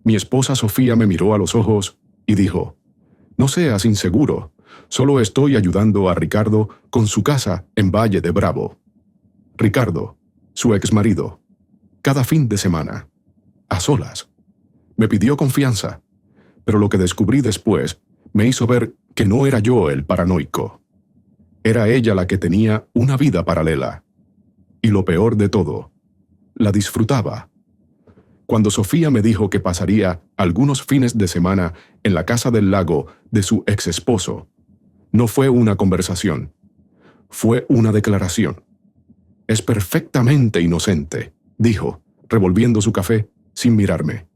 Mi esposa Sofía me miró a los ojos y dijo: «No seas inseguro, solo estoy ayudando a Ricardo con su casa en Valle de Bravo». Ricardo, su exmarido, cada fin de semana, a solas. Me pidió confianza, pero lo que descubrí después me hizo ver que no era yo el paranoico. Era ella la que tenía una vida paralela. Y lo peor de todo, la disfrutaba. Cuando Sofía me dijo que pasaría algunos fines de semana en la casa del lago de su ex esposo, no fue una conversación, fue una declaración. «Es perfectamente inocente», dijo, revolviendo su café sin mirarme.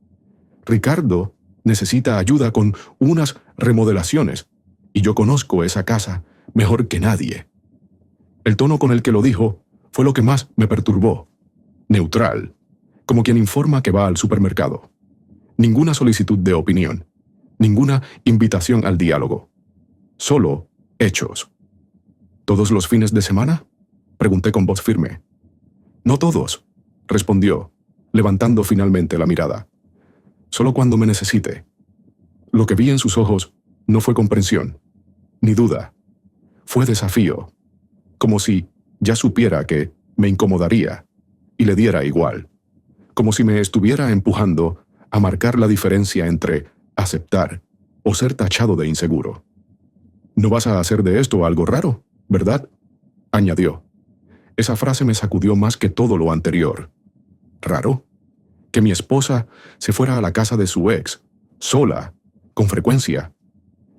«Ricardo necesita ayuda con unas remodelaciones, y yo conozco esa casa mejor que nadie». El tono con el que lo dijo fue lo que más me perturbó. Neutral, como quien informa que va al supermercado. Ninguna solicitud de opinión, ninguna invitación al diálogo. Solo hechos. «¿Todos los fines de semana?», pregunté con voz firme. «No todos», respondió, levantando finalmente la mirada. «Solo cuando me necesite». Lo que vi en sus ojos no fue comprensión, ni duda. Fue desafío, como si ya supiera que me incomodaría y le diera igual, como si me estuviera empujando a marcar la diferencia entre aceptar o ser tachado de inseguro. «No vas a hacer de esto algo raro, ¿verdad?», añadió. Esa frase me sacudió más que todo lo anterior. ¿Raro? Que mi esposa se fuera a la casa de su ex, sola, con frecuencia.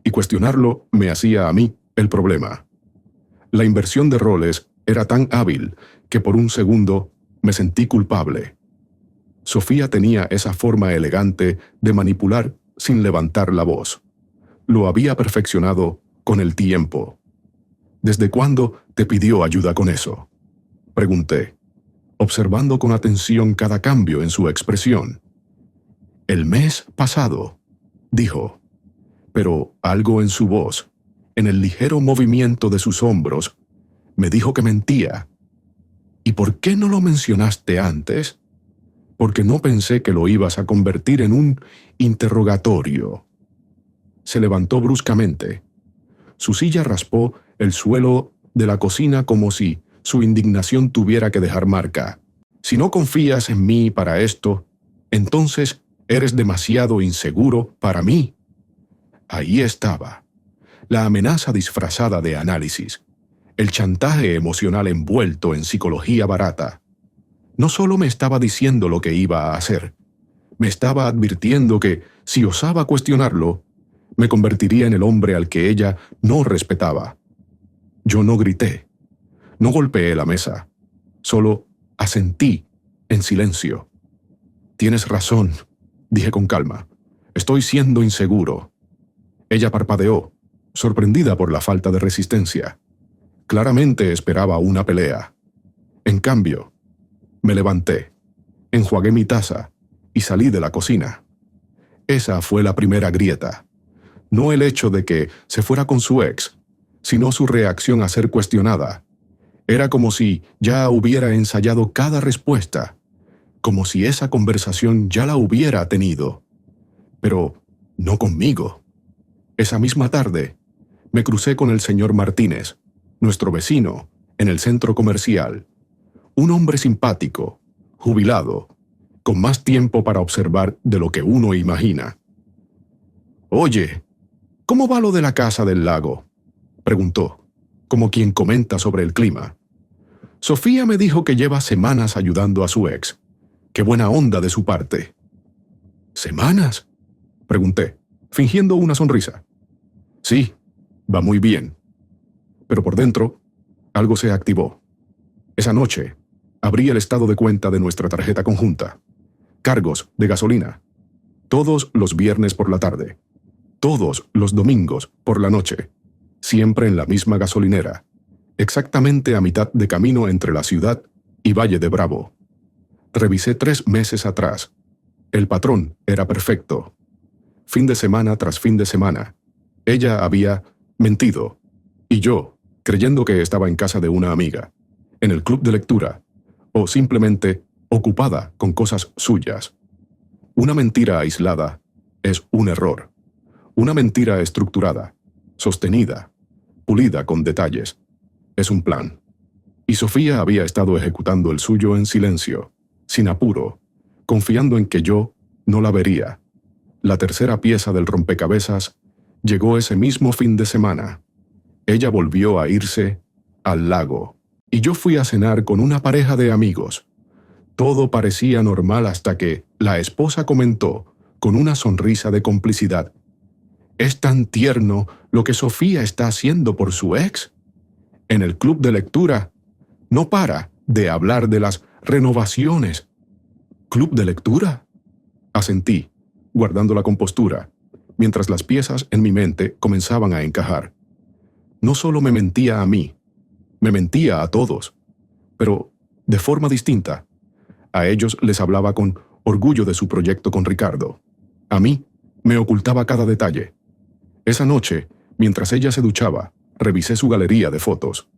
Y cuestionarlo me hacía a mí el problema. La inversión de roles era tan hábil que por un segundo me sentí culpable. Sofía tenía esa forma elegante de manipular sin levantar la voz. Lo había perfeccionado con el tiempo. «¿Desde cuándo te pidió ayuda con eso?», pregunté, observando con atención cada cambio en su expresión. «El mes pasado», dijo, pero algo en su voz, en el ligero movimiento de sus hombros, me dijo que mentía. «¿Y por qué no lo mencionaste antes?». «Porque no pensé que lo ibas a convertir en un interrogatorio». Se levantó bruscamente. Su silla raspó el suelo de la cocina como si su indignación tuviera que dejar marca. «Si no confías en mí para esto, entonces eres demasiado inseguro para mí». Ahí estaba, la amenaza disfrazada de análisis, el chantaje emocional envuelto en psicología barata. No solo me estaba diciendo lo que iba a hacer, me estaba advirtiendo que, si osaba cuestionarlo, me convertiría en el hombre al que ella no respetaba. Yo no grité, no golpeé la mesa, solo asentí en silencio. «Tienes razón», dije con calma, «estoy siendo inseguro». Ella parpadeó, sorprendida por la falta de resistencia. Claramente esperaba una pelea. En cambio, me levanté, enjuagué mi taza y salí de la cocina. Esa fue la primera grieta. No el hecho de que se fuera con su ex, sino su reacción a ser cuestionada. Era como si ya hubiera ensayado cada respuesta, como si esa conversación ya la hubiera tenido. Pero no conmigo. Esa misma tarde, me crucé con el señor Martínez, nuestro vecino, en el centro comercial. Un hombre simpático, jubilado, con más tiempo para observar de lo que uno imagina. «Oye, ¿cómo va lo de la casa del lago?», preguntó, como quien comenta sobre el clima. «Sofía me dijo que lleva semanas ayudando a su ex. Qué buena onda de su parte». «¿Semanas?», pregunté, fingiendo una sonrisa. «Sí, va muy bien». Pero por dentro, algo se activó. Esa noche, abrí el estado de cuenta de nuestra tarjeta conjunta. Cargos de gasolina. Todos los viernes por la tarde. Todos los domingos por la noche. Siempre en la misma gasolinera. Exactamente a mitad de camino entre la ciudad y Valle de Bravo. Revisé 3 meses atrás. El patrón era perfecto. Fin de semana tras fin de semana. Ella había mentido. Y yo, creyendo que estaba en casa de una amiga, en el club de lectura, o simplemente ocupada con cosas suyas. Una mentira aislada es un error. Una mentira estructurada, sostenida, pulida con detalles, es un plan. Y Sofía había estado ejecutando el suyo en silencio, sin apuro, confiando en que yo no la vería. La tercera pieza del rompecabezas llegó ese mismo fin de semana. Ella volvió a irse al lago, y yo fui a cenar con una pareja de amigos. Todo parecía normal hasta que la esposa comentó, con una sonrisa de complicidad: «Es tan tierno lo que Sofía está haciendo por su ex. En el club de lectura no para de hablar de las renovaciones». «¿Club de lectura?», asentí, guardando la compostura, mientras las piezas en mi mente comenzaban a encajar. No solo me mentía a mí, me mentía a todos, pero de forma distinta. A ellos les hablaba con orgullo de su proyecto con Ricardo. A mí me ocultaba cada detalle. Esa noche, mientras ella se duchaba, revisé su galería de fotos.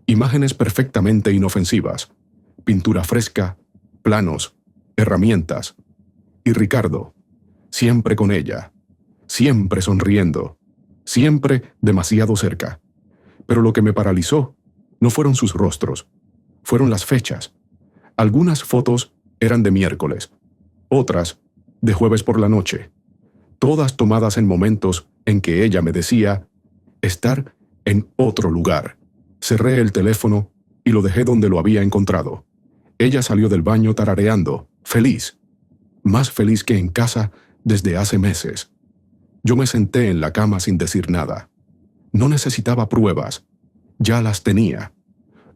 Imágenes perfectamente inofensivas, pintura fresca, planos, herramientas. Y Ricardo, siempre con ella, siempre sonriendo, siempre demasiado cerca. Pero lo que me paralizó no fueron sus rostros, fueron las fechas. Algunas fotos eran de miércoles, otras de jueves por la noche, todas tomadas en momentos en que ella me decía estar en otro lugar. Cerré el teléfono y lo dejé donde lo había encontrado. Ella salió del baño tarareando, feliz, más feliz que en casa desde hace meses. Yo me senté en la cama sin decir nada. No necesitaba pruebas, ya las tenía.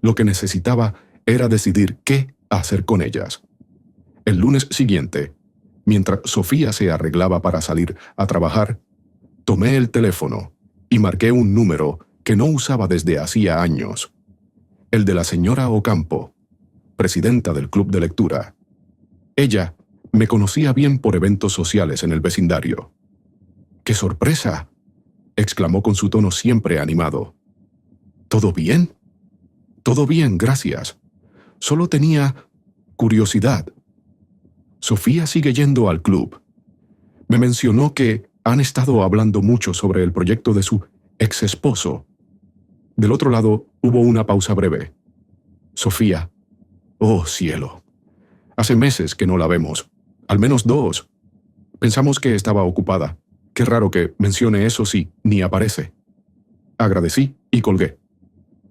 Lo que necesitaba era decidir qué hacer con ellas. El lunes siguiente, mientras Sofía se arreglaba para salir a trabajar, tomé el teléfono y marqué un número que no usaba desde hacía años. El de la señora Ocampo, presidenta del club de lectura. Ella me conocía bien por eventos sociales en el vecindario. ¡Qué sorpresa!, exclamó con su tono siempre animado. ¿Todo bien? Todo bien, gracias. Solo tenía curiosidad. Sofía sigue yendo al club. Me mencionó que han estado hablando mucho sobre el proyecto de su ex esposo. Del otro lado hubo una pausa breve. Sofía. Oh, cielo. Hace meses que no la vemos. Al menos 2. Pensamos que estaba ocupada. Qué raro que mencione eso si ni aparece. Agradecí y colgué.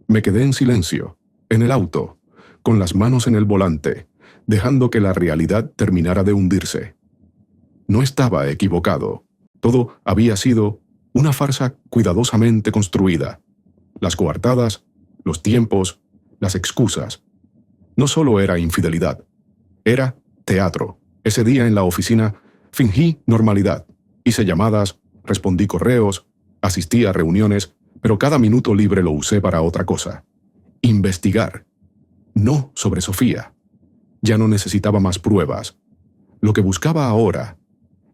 Me quedé en silencio, en el auto, con las manos en el volante, dejando que la realidad terminara de hundirse. No estaba equivocado. Todo había sido una farsa cuidadosamente construida. Las coartadas, los tiempos, las excusas. No solo era infidelidad, era teatro. Ese día en la oficina fingí normalidad. Hice llamadas, respondí correos, asistí a reuniones, pero cada minuto libre lo usé para otra cosa. Investigar. No sobre Sofía. Ya no necesitaba más pruebas. Lo que buscaba ahora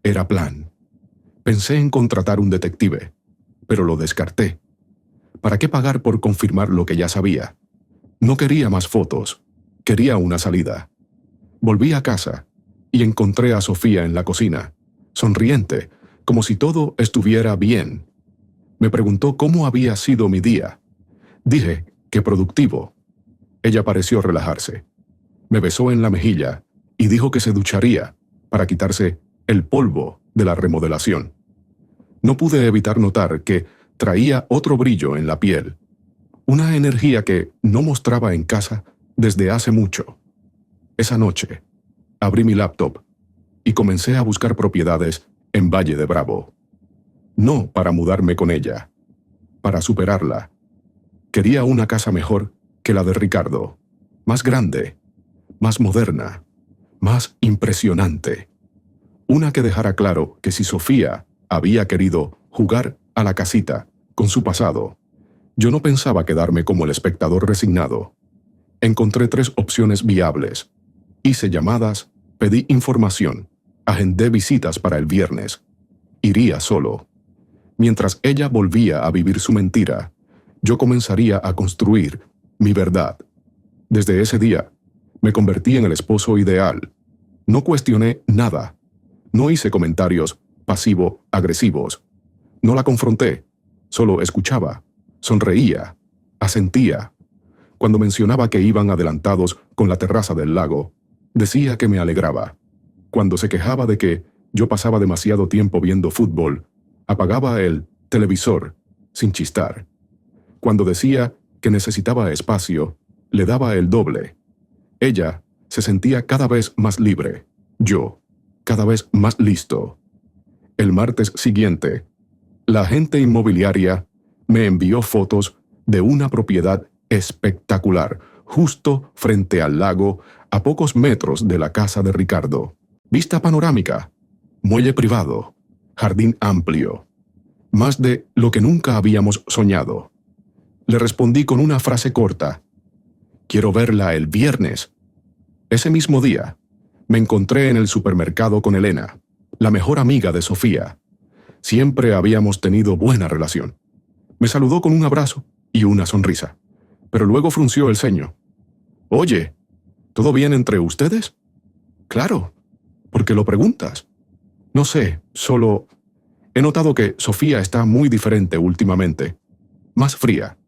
era plan. Pensé en contratar un detective, pero lo descarté. ¿Para qué pagar por confirmar lo que ya sabía? No quería más fotos, quería una salida. Volví a casa y encontré a Sofía en la cocina, sonriente, como si todo estuviera bien. Me preguntó cómo había sido mi día. Dije que productivo. Ella pareció relajarse. Me besó en la mejilla y dijo que se ducharía para quitarse el polvo de la remodelación. No pude evitar notar que traía otro brillo en la piel, una energía que no mostraba en casa desde hace mucho. Esa noche, abrí mi laptop y comencé a buscar propiedades en Valle de Bravo. No para mudarme con ella, para superarla. Quería una casa mejor que la de Ricardo, más grande, más moderna, más impresionante. Una que dejara claro que si Sofía había querido jugar a la casita con su pasado, yo no pensaba quedarme como el espectador resignado. Encontré 3 opciones viables. Hice llamadas, pedí información, agendé visitas para el viernes. Iría solo. Mientras ella volvía a vivir su mentira, yo comenzaría a construir mi verdad. Desde ese día, me convertí en el esposo ideal. No cuestioné nada. No hice comentarios pasivo-agresivos. No la confronté, solo escuchaba, sonreía, asentía. Cuando mencionaba que iban adelantados con la terraza del lago, decía que me alegraba. Cuando se quejaba de que yo pasaba demasiado tiempo viendo fútbol, apagaba el televisor sin chistar. Cuando decía que necesitaba espacio, le daba el doble. Ella se sentía cada vez más libre, yo cada vez más listo. El martes siguiente, la agente inmobiliaria me envió fotos de una propiedad espectacular, justo frente al lago, a pocos metros de la casa de Ricardo. Vista panorámica, muelle privado, jardín amplio. Más de lo que nunca habíamos soñado. Le respondí con una frase corta. Quiero verla el viernes. Ese mismo día, me encontré en el supermercado con Elena, la mejor amiga de Sofía. Siempre habíamos tenido buena relación. Me saludó con un abrazo y una sonrisa, pero luego frunció el ceño. Oye, ¿todo bien entre ustedes? Claro, ¿por qué lo preguntas? No sé, solo he notado que Sofía está muy diferente últimamente, más fría,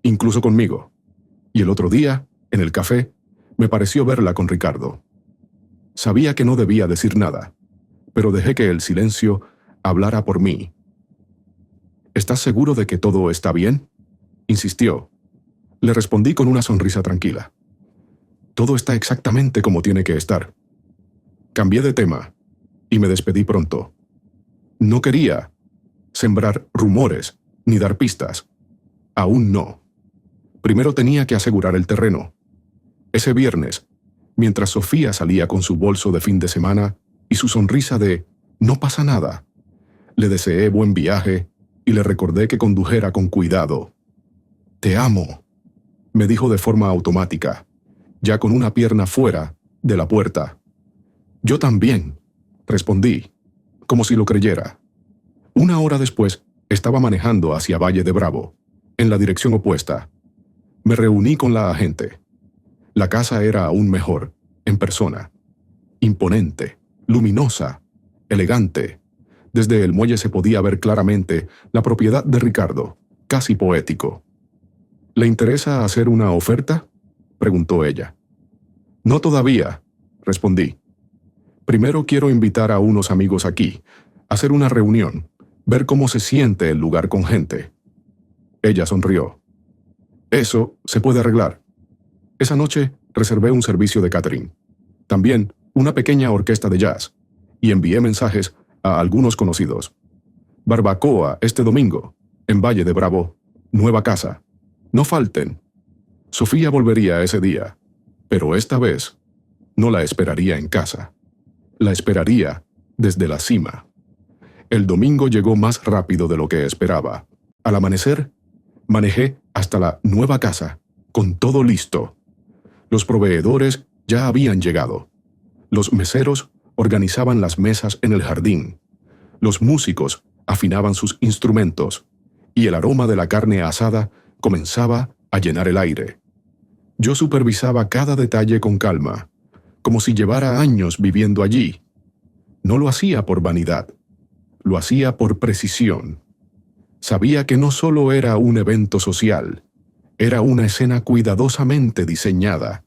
incluso conmigo. Y el otro día, en el café, me pareció verla con Ricardo. Sabía que no debía decir nada, pero dejé que el silencio hablara por mí. ¿Estás seguro de que todo está bien?, insistió. Le respondí con una sonrisa tranquila. Todo está exactamente como tiene que estar. Cambié de tema y me despedí pronto. No quería sembrar rumores ni dar pistas. Aún no. Primero tenía que asegurar el terreno. Ese viernes, mientras Sofía salía con su bolso de fin de semana y su sonrisa de «no pasa nada», le deseé buen viaje y le recordé que condujera con cuidado. «Te amo», me dijo de forma automática, ya con una pierna fuera de la puerta. «Yo también», respondí, como si lo creyera. Una hora después, estaba manejando hacia Valle de Bravo, en la dirección opuesta. Me reuní con la agente. La casa era aún mejor, en persona. Imponente, luminosa, elegante. Desde el muelle se podía ver claramente la propiedad de Ricardo, casi poético. ¿Le interesa hacer una oferta?, preguntó ella. No todavía, respondí. Primero quiero invitar a unos amigos aquí, hacer una reunión, ver cómo se siente el lugar con gente. Ella sonrió. Eso se puede arreglar. Esa noche reservé un servicio de catering. También una pequeña orquesta de jazz. Y envié mensajes a algunos conocidos. Barbacoa este domingo, en Valle de Bravo, nueva casa. No falten. Sofía volvería ese día, pero esta vez no la esperaría en casa. La esperaría desde la cima. El domingo llegó más rápido de lo que esperaba. Al amanecer, manejé hasta la nueva casa, con todo listo. Los proveedores ya habían llegado. Los meseros organizaban las mesas en el jardín. Los músicos afinaban sus instrumentos, y el aroma de la carne asada comenzaba a llenar el aire. Yo supervisaba cada detalle con calma, como si llevara años viviendo allí. No lo hacía por vanidad, lo hacía por precisión. Sabía que no solo era un evento social, era una escena cuidadosamente diseñada,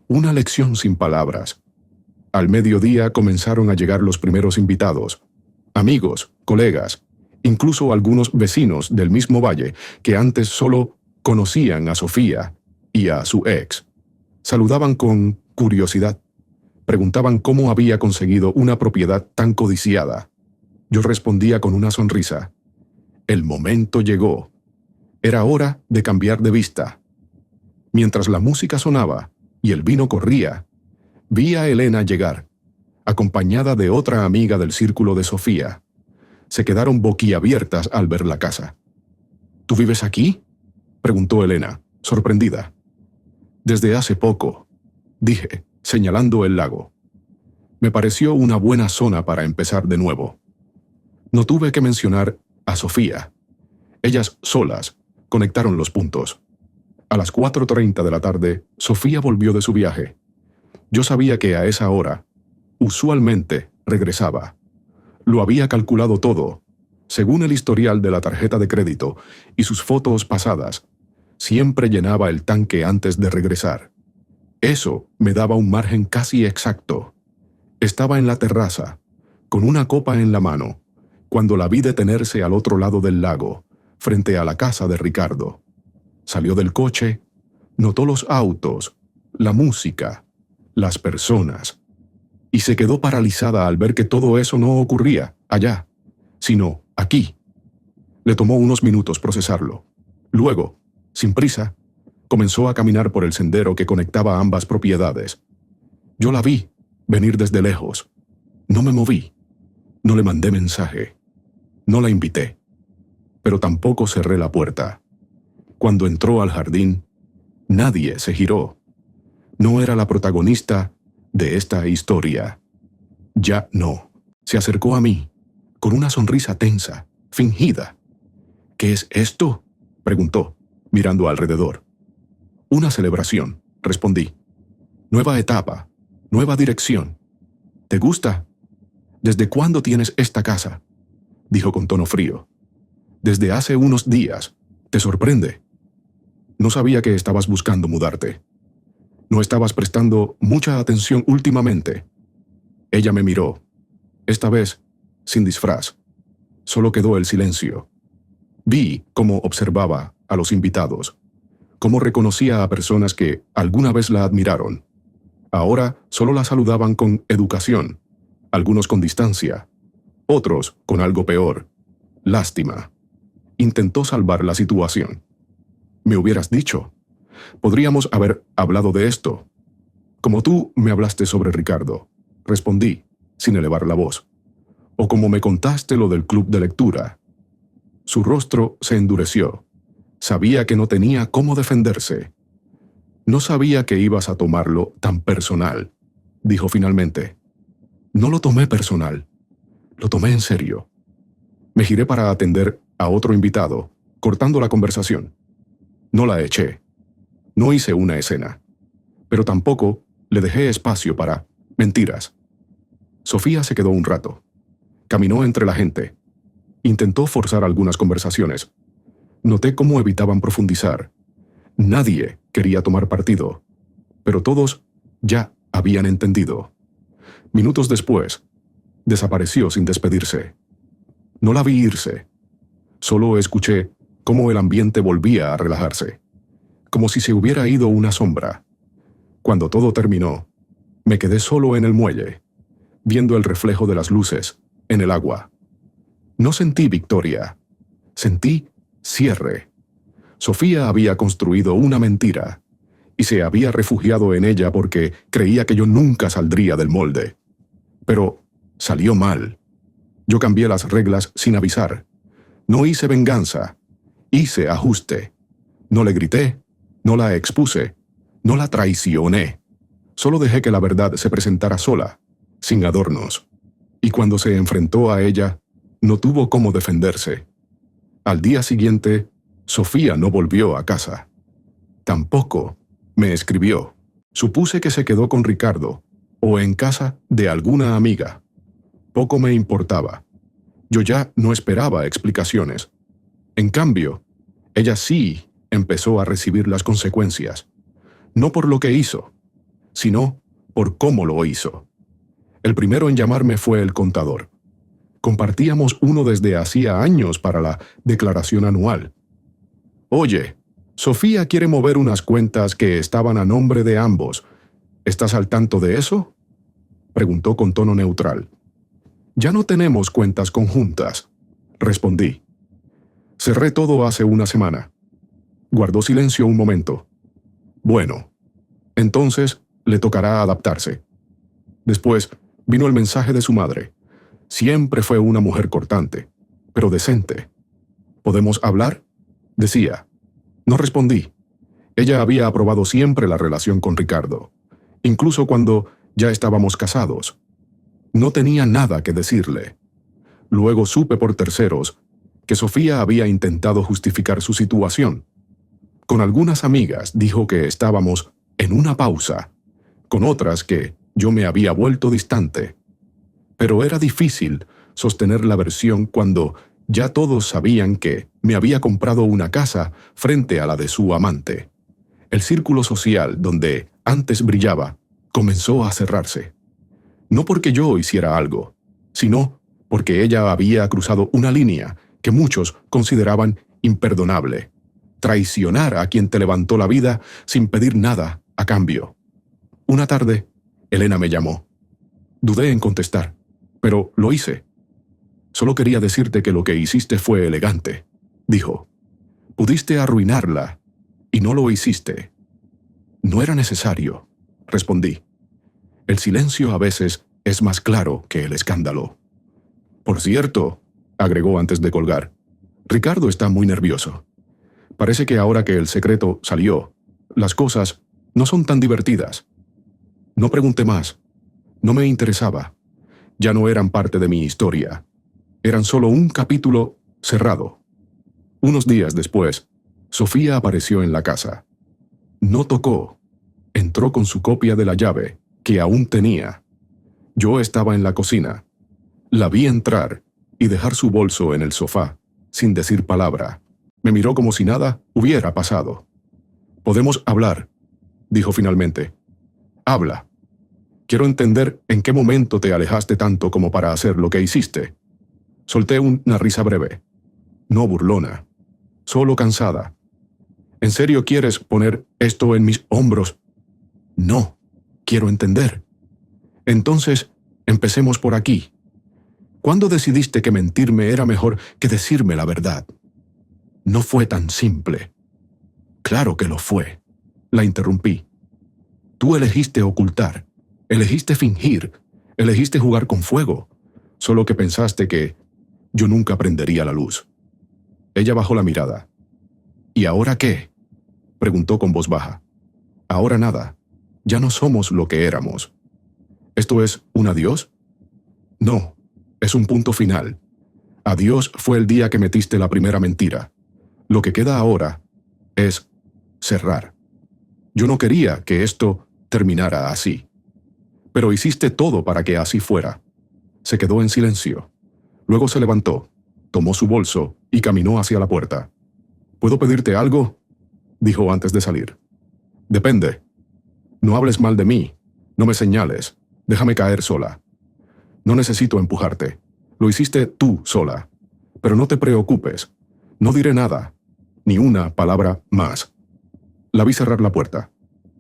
una lección sin palabras. Al mediodía comenzaron a llegar los primeros invitados, amigos, colegas, incluso algunos vecinos del mismo valle que antes solo conocían a Sofía y a su ex. Saludaban con curiosidad. Preguntaban cómo había conseguido una propiedad tan codiciada. Yo respondía con una sonrisa. El momento llegó. Era hora de cambiar de vista. Mientras la música sonaba y el vino corría, vi a Elena llegar, acompañada de otra amiga del círculo de Sofía. Se quedaron boquiabiertas al ver la casa. ¿Tú vives aquí?, preguntó Elena, sorprendida. Desde hace poco, dije, señalando el lago. Me pareció una buena zona para empezar de nuevo. No tuve que mencionar a Sofía. Ellas solas conectaron los puntos. A las 4:30 de la tarde, Sofía volvió de su viaje. Yo sabía que a esa hora, usualmente, regresaba. Lo había calculado todo, según el historial de la tarjeta de crédito y sus fotos pasadas. Siempre llenaba el tanque antes de regresar. Eso me daba un margen casi exacto. Estaba en la terraza, con una copa en la mano, cuando la vi detenerse al otro lado del lago, frente a la casa de Ricardo. Salió del coche, notó los autos, la música, las personas, y se quedó paralizada al ver que todo eso no ocurría allá, sino aquí. Le tomó unos minutos procesarlo. Luego, sin prisa, comenzó a caminar por el sendero que conectaba ambas propiedades. Yo la vi venir desde lejos. No me moví. No le mandé mensaje. No la invité. Pero tampoco cerré la puerta. Cuando entró al jardín, nadie se giró. No era la protagonista de esta historia. Ya no. Se acercó a mí, con una sonrisa tensa, fingida. ¿Qué es esto?, preguntó, mirando alrededor. Una celebración, respondí. Nueva etapa, nueva dirección. ¿Te gusta? ¿Desde cuándo tienes esta casa?, dijo con tono frío. Desde hace unos días. ¿Te sorprende? No sabía que estabas buscando mudarte. No estabas prestando mucha atención últimamente. Ella me miró, esta vez sin disfraz. Solo quedó el silencio. Vi cómo observaba a los invitados, cómo reconocía a personas que alguna vez la admiraron. Ahora solo la saludaban con educación, algunos con distancia, otros con algo peor, lástima. Intentó salvar la situación. Me hubieras dicho. Podríamos haber hablado de esto. Como tú me hablaste sobre Ricardo, respondí, sin elevar la voz. O como me contaste lo del club de lectura. Su rostro se endureció. Sabía que no tenía cómo defenderse. No sabía que ibas a tomarlo tan personal, dijo finalmente. No lo tomé personal. Lo tomé en serio. Me giré para atender a otro invitado, cortando la conversación. No la eché. No hice una escena. Pero tampoco le dejé espacio para mentiras. Sofía se quedó un rato. Caminó entre la gente. Intentó forzar algunas conversaciones. Noté cómo evitaban profundizar. Nadie quería tomar partido, pero todos ya habían entendido. Minutos después, desapareció sin despedirse. No la vi irse. Solo escuché cómo el ambiente volvía a relajarse, como si se hubiera ido una sombra. Cuando todo terminó, me quedé solo en el muelle, viendo el reflejo de las luces en el agua. No sentí victoria, sentí cierre. Sofía había construido una mentira y se había refugiado en ella porque creía que yo nunca saldría del molde. Pero salió mal. Yo cambié las reglas sin avisar. No hice venganza, hice ajuste. No le grité, no la expuse, no la traicioné. Solo dejé que la verdad se presentara sola, sin adornos. Y cuando se enfrentó a ella, no tuvo cómo defenderse. Al día siguiente, Sofía no volvió a casa. Tampoco me escribió. Supuse que se quedó con Ricardo, o en casa de alguna amiga. Poco me importaba. Yo ya no esperaba explicaciones. En cambio, ella sí empezó a recibir las consecuencias. No por lo que hizo, sino por cómo lo hizo. El primero en llamarme fue el contador. Compartíamos uno desde hacía años para la declaración anual. Oye, Sofía quiere mover unas cuentas que estaban a nombre de ambos. ¿Estás al tanto de eso?, preguntó con tono neutral. Ya no tenemos cuentas conjuntas, respondí. Cerré todo hace una semana. Guardó silencio un momento. Bueno, entonces le tocará adaptarse. Después vino el mensaje de su madre. Siempre fue una mujer cortante, pero decente. ¿Podemos hablar?, decía. No respondí. Ella había aprobado siempre la relación con Ricardo, incluso cuando ya estábamos casados. No tenía nada que decirle. Luego supe por terceros que Sofía había intentado justificar su situación. Con algunas amigas dijo que estábamos en una pausa, con otras que yo me había vuelto distante. Pero era difícil sostener la versión cuando ya todos sabían que me había comprado una casa frente a la de su amante. El círculo social donde antes brillaba comenzó a cerrarse. No porque yo hiciera algo, sino porque ella había cruzado una línea que muchos consideraban imperdonable: traicionar a quien te levantó la vida sin pedir nada a cambio. Una tarde, Elena me llamó. Dudé en contestar, pero lo hice. Solo quería decirte que lo que hiciste fue elegante, dijo. Pudiste arruinarla, y no lo hiciste. No era necesario, respondí. El silencio a veces es más claro que el escándalo. Por cierto, agregó antes de colgar, Ricardo está muy nervioso. Parece que ahora que el secreto salió, las cosas no son tan divertidas. No pregunté más. No me interesaba. Ya no eran parte de mi historia. Eran solo un capítulo cerrado. Unos días después, Sofía apareció en la casa. No tocó. Entró con su copia de la llave, que aún tenía. Yo estaba en la cocina. La vi entrar y dejar su bolso en el sofá, sin decir palabra. Me miró como si nada hubiera pasado. «Podemos hablar», dijo finalmente. «Habla. Quiero entender en qué momento te alejaste tanto como para hacer lo que hiciste». Solté una risa breve. No burlona. Solo cansada. ¿En serio quieres poner esto en mis hombros? No. Quiero entender. Entonces, empecemos por aquí. ¿Cuándo decidiste que mentirme era mejor que decirme la verdad? No fue tan simple. Claro que lo fue. La interrumpí. Tú elegiste ocultar, elegiste fingir, elegiste jugar con fuego, solo que pensaste que yo nunca prendería la luz. Ella bajó la mirada. ¿Y ahora qué?, preguntó con voz baja. Ahora nada. Ya no somos lo que éramos. ¿Esto es un adiós? No, es un punto final. Adiós fue el día que metiste la primera mentira. Lo que queda ahora es cerrar. Yo no quería que esto terminara así. Pero hiciste todo para que así fuera. Se quedó en silencio. Luego se levantó, tomó su bolso y caminó hacia la puerta. ¿Puedo pedirte algo?, dijo antes de salir. Depende. No hables mal de mí. No me señales. Déjame caer sola. No necesito empujarte. Lo hiciste tú sola. Pero no te preocupes. No diré nada. Ni una palabra más. La vi cerrar la puerta.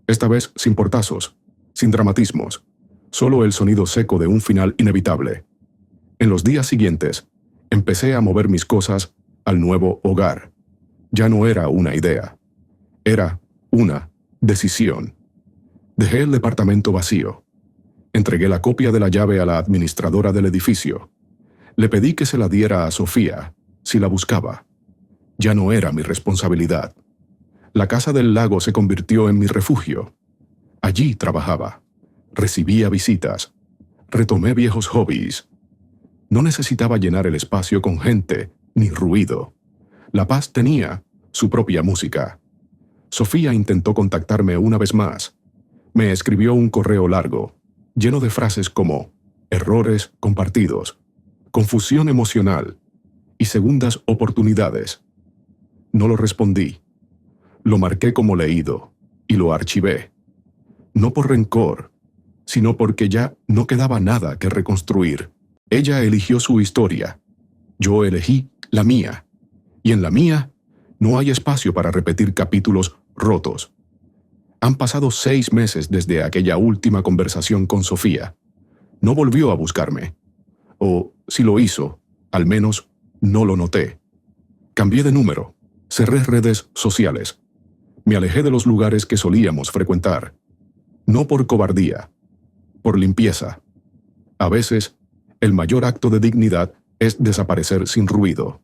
Esta vez sin portazos, sin dramatismos. Solo el sonido seco de un final inevitable. En los días siguientes, empecé a mover mis cosas al nuevo hogar. Ya no era una idea. Era una decisión. Dejé el departamento vacío. Entregué la copia de la llave a la administradora del edificio. Le pedí que se la diera a Sofía, si la buscaba. Ya no era mi responsabilidad. La casa del lago se convirtió en mi refugio. Allí trabajaba. Recibía visitas. Retomé viejos hobbies. No necesitaba llenar el espacio con gente ni ruido. La Paz tenía su propia música. Sofía intentó contactarme una vez más. Me escribió un correo largo, lleno de frases como errores compartidos, confusión emocional y segundas oportunidades. No lo respondí. Lo marqué como leído y lo archivé. No por rencor, sino porque ya no quedaba nada que reconstruir. Ella eligió su historia. Yo elegí la mía. Y en la mía no hay espacio para repetir capítulos rotos. Han pasado 6 meses desde aquella última conversación con Sofía. No volvió a buscarme. O, si lo hizo, al menos no lo noté. Cambié de número. Cerré redes sociales. Me alejé de los lugares que solíamos frecuentar. No por cobardía, por limpieza. A veces, el mayor acto de dignidad es desaparecer sin ruido.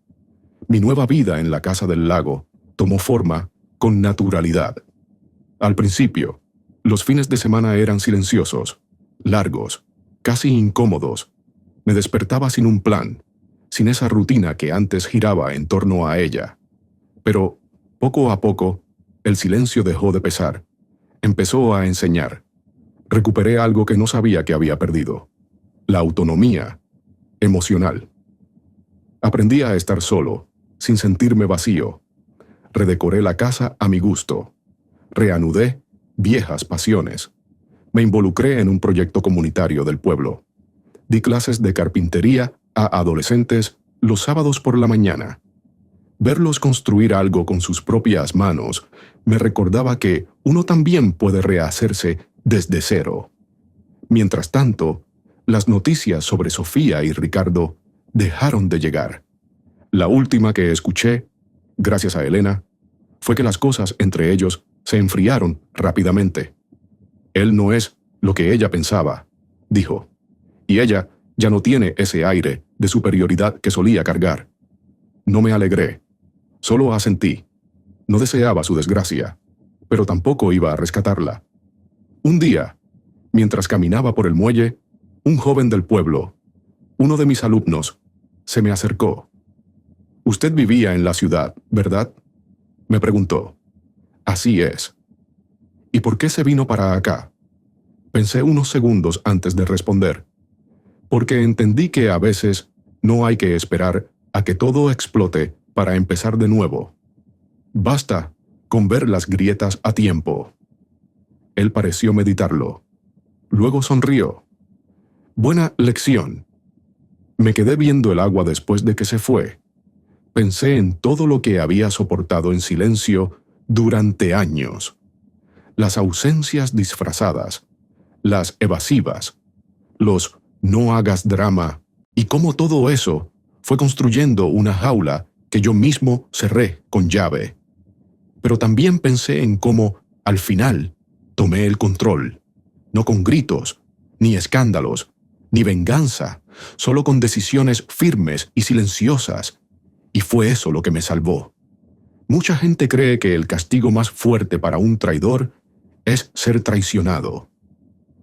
Mi nueva vida en la casa del lago tomó forma con naturalidad. Al principio, los fines de semana eran silenciosos, largos, casi incómodos. Me despertaba sin un plan, sin esa rutina que antes giraba en torno a ella. Pero, poco a poco, el silencio dejó de pesar. Empezó a enseñar. Recuperé algo que no sabía que había perdido: la autonomía emocional. Aprendí a estar solo, sin sentirme vacío. Redecoré la casa a mi gusto. Reanudé viejas pasiones. Me involucré en un proyecto comunitario del pueblo. Di clases de carpintería a adolescentes los sábados por la mañana. Verlos construir algo con sus propias manos me recordaba que uno también puede rehacerse desde cero. Mientras tanto, las noticias sobre Sofía y Ricardo dejaron de llegar. La última que escuché, gracias a Elena, fue que las cosas entre ellos se enfriaron rápidamente. Él no es lo que ella pensaba, dijo, y ella ya no tiene ese aire de superioridad que solía cargar. No me alegré, solo asentí. No deseaba su desgracia, pero tampoco iba a rescatarla. Un día, mientras caminaba por el muelle, un joven del pueblo, uno de mis alumnos, se me acercó. «Usted vivía en la ciudad, ¿verdad?», me preguntó. «Así es». «¿Y por qué se vino para acá?». Pensé unos segundos antes de responder. Porque entendí que a veces no hay que esperar a que todo explote para empezar de nuevo. Basta con ver las grietas a tiempo. Él pareció meditarlo. Luego sonrió. «Buena lección». Me quedé viendo el agua después de que se fue. Pensé en todo lo que había soportado en silencio durante años. Las ausencias disfrazadas, las evasivas, los no hagas drama, y cómo todo eso fue construyendo una jaula que yo mismo cerré con llave. Pero también pensé en cómo, al final, tomé el control, no con gritos, ni escándalos, ni venganza, solo con decisiones firmes y silenciosas, y fue eso lo que me salvó. Mucha gente cree que el castigo más fuerte para un traidor es ser traicionado.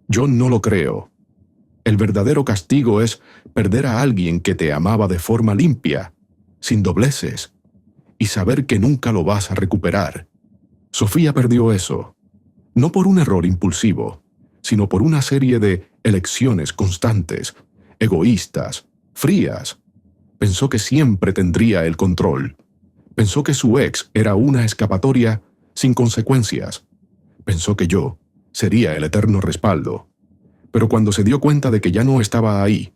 Yo no lo creo. El verdadero castigo es perder a alguien que te amaba de forma limpia, sin dobleces, y saber que nunca lo vas a recuperar. Sofía perdió eso, no por un error impulsivo, sino por una serie de elecciones constantes, egoístas, frías. Pensó que siempre tendría el control. Pensó que su ex era una escapatoria sin consecuencias. Pensó que yo sería el eterno respaldo. Pero cuando se dio cuenta de que ya no estaba ahí,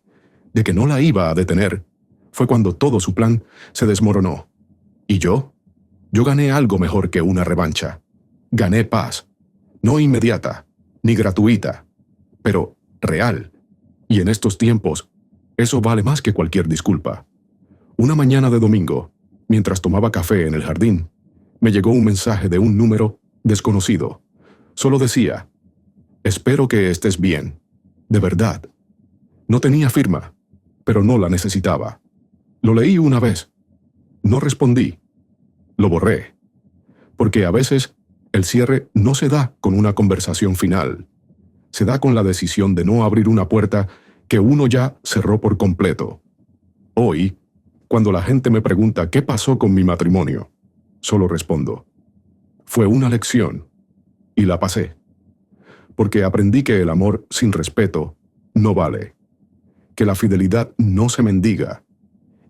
de que no la iba a detener, fue cuando todo su plan se desmoronó. ¿Y yo? Yo gané algo mejor que una revancha. Gané paz. No inmediata, ni gratuita, pero real. Y en estos tiempos, eso vale más que cualquier disculpa. Una mañana de domingo, mientras tomaba café en el jardín, me llegó un mensaje de un número desconocido. Solo decía: «Espero que estés bien. De verdad». No tenía firma, pero no la necesitaba. Lo leí una vez. No respondí. Lo borré. Porque a veces el cierre no se da con una conversación final. Se da con la decisión de no abrir una puerta que uno ya cerró por completo. Hoy, cuando la gente me pregunta qué pasó con mi matrimonio, solo respondo: fue una lección, y la pasé. Porque aprendí que el amor sin respeto no vale, que la fidelidad no se mendiga,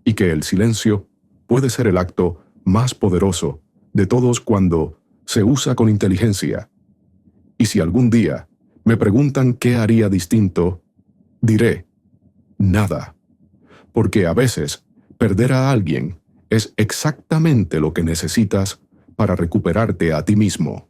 y que el silencio puede ser el acto más poderoso de todos cuando se usa con inteligencia. Y si algún día me preguntan qué haría distinto, diré: nada. Porque a veces perder a alguien es exactamente lo que necesitas para recuperarte a ti mismo.